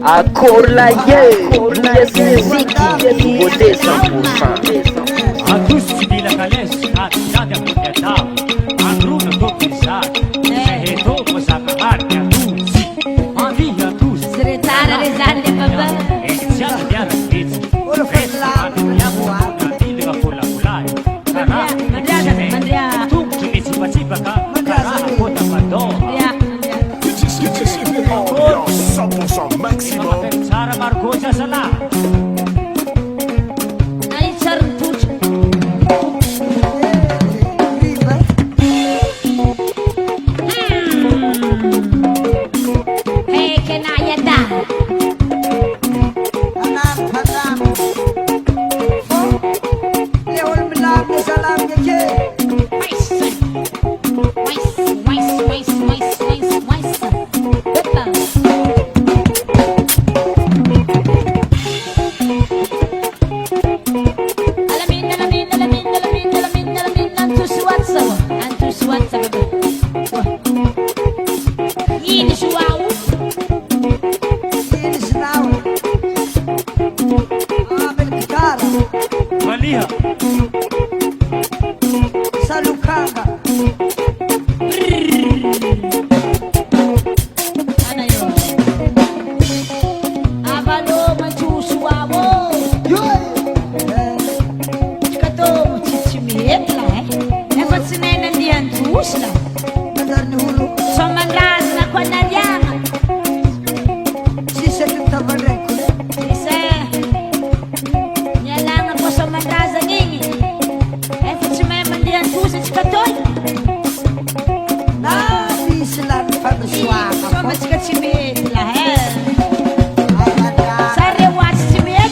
Accord la pièce musique, beauté 100%. ANTOSY bila kales, hati-hati ang pagkatao. Ang runa to pisat, sa heto mo sa kaharga ANTOSY. Mami ANTOSY. Seretara Rizalde Baba. Siya na diyan ang kids. Resa at yamu nanti dengan pula-pulay. Karena Mandria. Tung sumisipa-sipa ka, karena ako tamador. Ambiance 100% maximum. Sarah Marcosa sana. Ay sartuch. Hey kenayada. Anak haram. Oh, lewal melaku salam ke. ANTOSY WATSA. Ini suau. Ini senau. Ambil gitar. Maliha. Salukanga. Ano yun? Abalo magsusuawo. Kato chichimiet la Dapat sinenan di ANTOSY la. Nadar ni hulu. Somanras na kwa na diyan. Sisa kita bareng. Isa. Nyalang ako somanras ang ingi. Dapat sinenan di ANTOSY chikatoy. Nabi silang pagsuaka. Soman chikachimiet la he. Sare watch chimiet.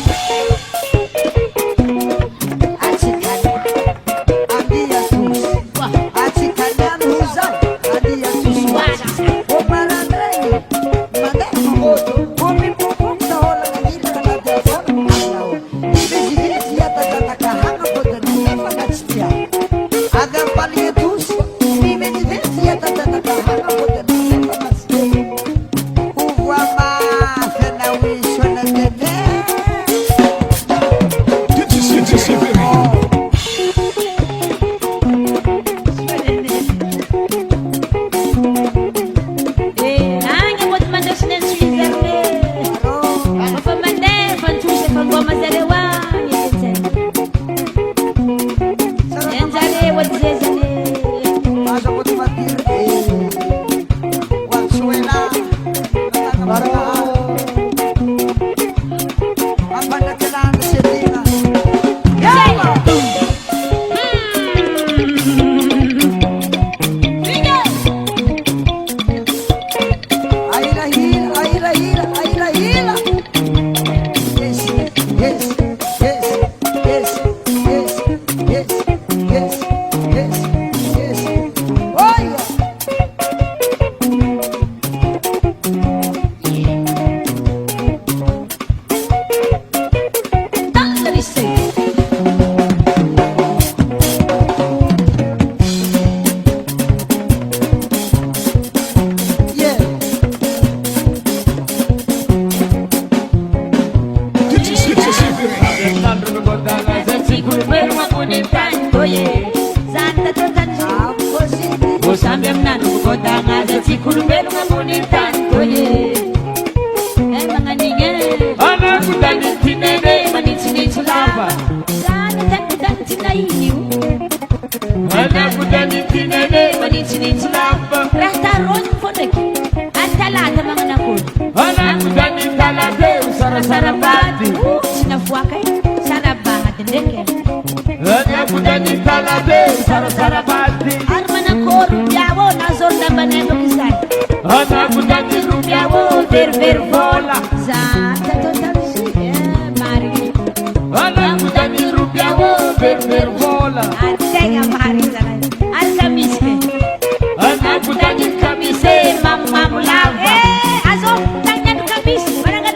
Azo, tanya kamis, mana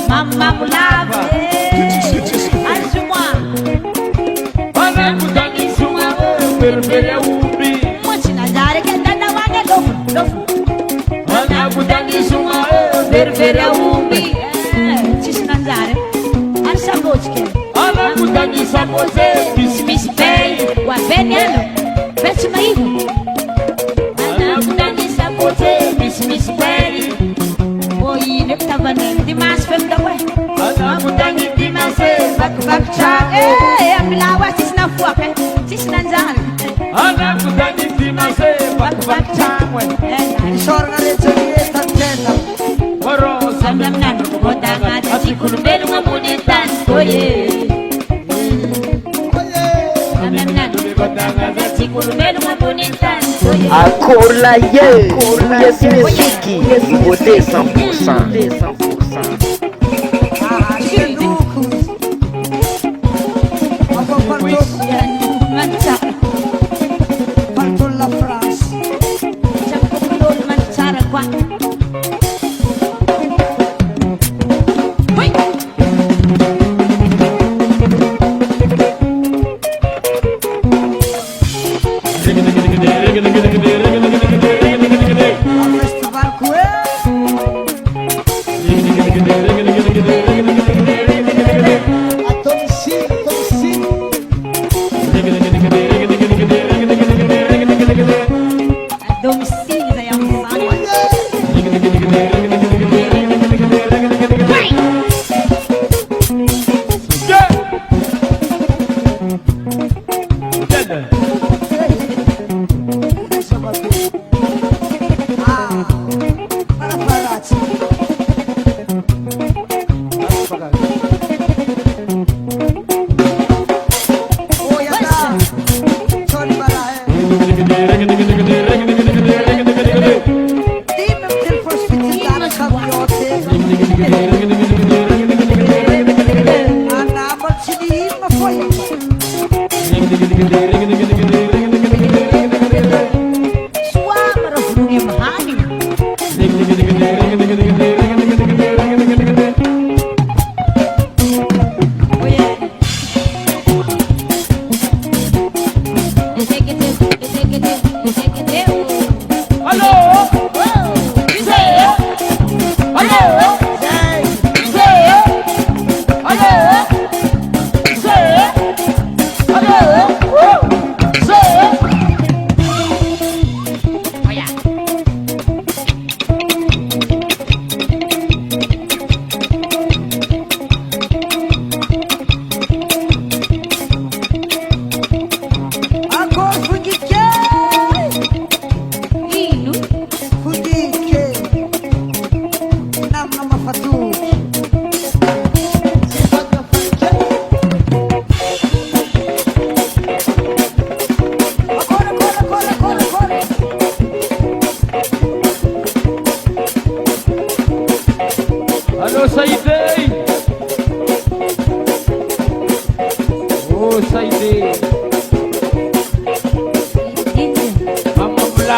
Mama mulava. Azuma. Mochi Nazare que dá na vaga do. Ververia umbi. Tis Nazare. Arsa vodka. Miss Pay. O veneno. Vete mai. Miss Pay. Oi, ele tava nem demais foi da ué. Bak cha. A milawa tis na fuape. Tis Nazare. Bak cha. Sorga le cioè tantella. Samlamnan, kodanga tikulu uma bonita. Oye. Samlamnan, kodanga tikulu uma bonita. Akola ye, yes muziki, nouveauté 100%. Ah, che lucus. Ma parto la France. Qua. Festival Cue. Domicílio da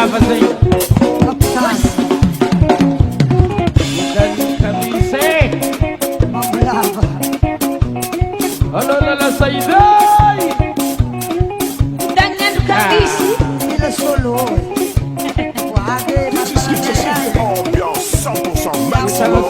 Amazônia. Ambiance 100% maximum.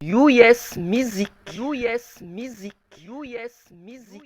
US Music, US Music, US Music.